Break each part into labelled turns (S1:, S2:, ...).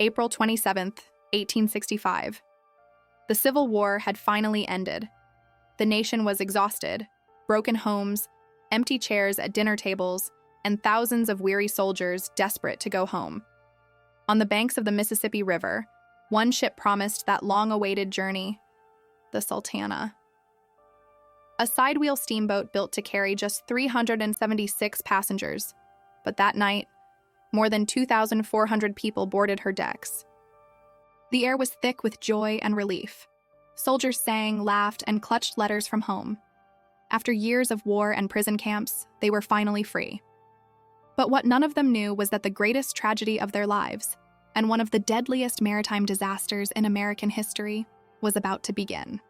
S1: April 27, 1865. The Civil War had finally ended. The nation was exhausted, broken homes, empty chairs at dinner tables, and thousands of weary soldiers desperate to go home. On the banks of the Mississippi River, one ship promised that long-awaited journey, the Sultana. A sidewheel steamboat built to carry just 376 passengers, but that night, more than 2,400 people boarded her decks. The air was thick with joy and relief. Soldiers sang, laughed, and clutched letters from home. After years of war and prison camps, they were finally free. But what none of them knew was that the greatest tragedy of their lives, and one of the deadliest maritime disasters in American history, was about to begin.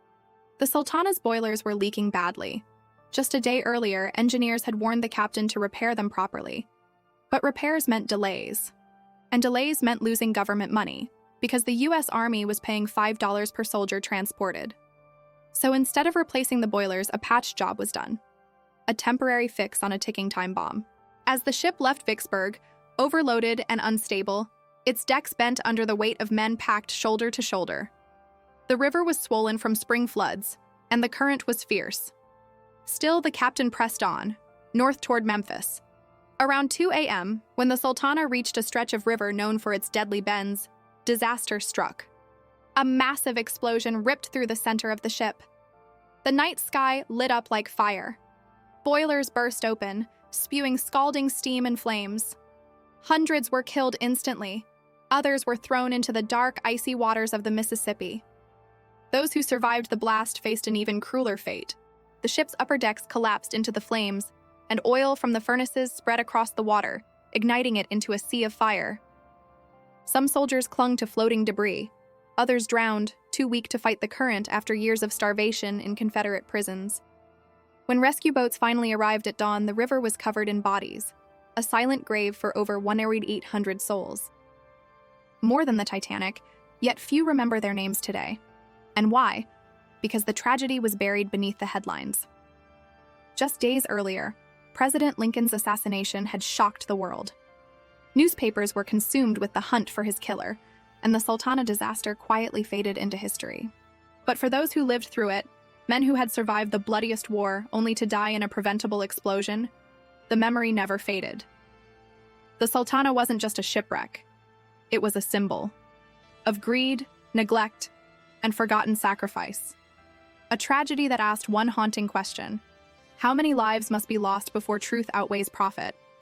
S1: The Sultana's boilers were leaking badly. Just a day earlier, engineers had warned the captain to repair them properly. But repairs meant delays. And delays meant losing government money, because the U.S. Army was paying $5 per soldier transported. So instead of replacing the boilers, a patch job was done. A temporary fix on a ticking time bomb. As the ship left Vicksburg, overloaded and unstable, its decks bent under the weight of men packed shoulder to shoulder. The river was swollen from spring floods, and the current was fierce. Still, the captain pressed on, north toward Memphis. Around 2 a.m., when the Sultana reached a stretch of river known for its deadly bends, disaster struck. A massive explosion ripped through the center of the ship. The night sky lit up like fire. Boilers burst open, spewing scalding steam and flames. Hundreds were killed instantly. Others were thrown into the dark, icy waters of the Mississippi. Those who survived the blast faced an even crueler fate. The ship's upper decks collapsed into the flames, and oil from the furnaces spread across the water, igniting it into a sea of fire. Some soldiers clung to floating debris. Others drowned, too weak to fight the current after years of starvation in Confederate prisons. When rescue boats finally arrived at dawn, the river was covered in bodies, a silent grave for over 1,800 souls. More than the Titanic, yet few remember their names today. And why? Because the tragedy was buried beneath the headlines. Just days earlier, President Lincoln's assassination had shocked the world. Newspapers were consumed with the hunt for his killer, and the Sultana disaster quietly faded into history. But for those who lived through it, men who had survived the bloodiest war only to die in a preventable explosion, the memory never faded. The Sultana wasn't just a shipwreck. It was a symbol of greed, neglect, and forgotten sacrifice. A tragedy that asked one haunting question: how many lives must be lost before truth outweighs profit?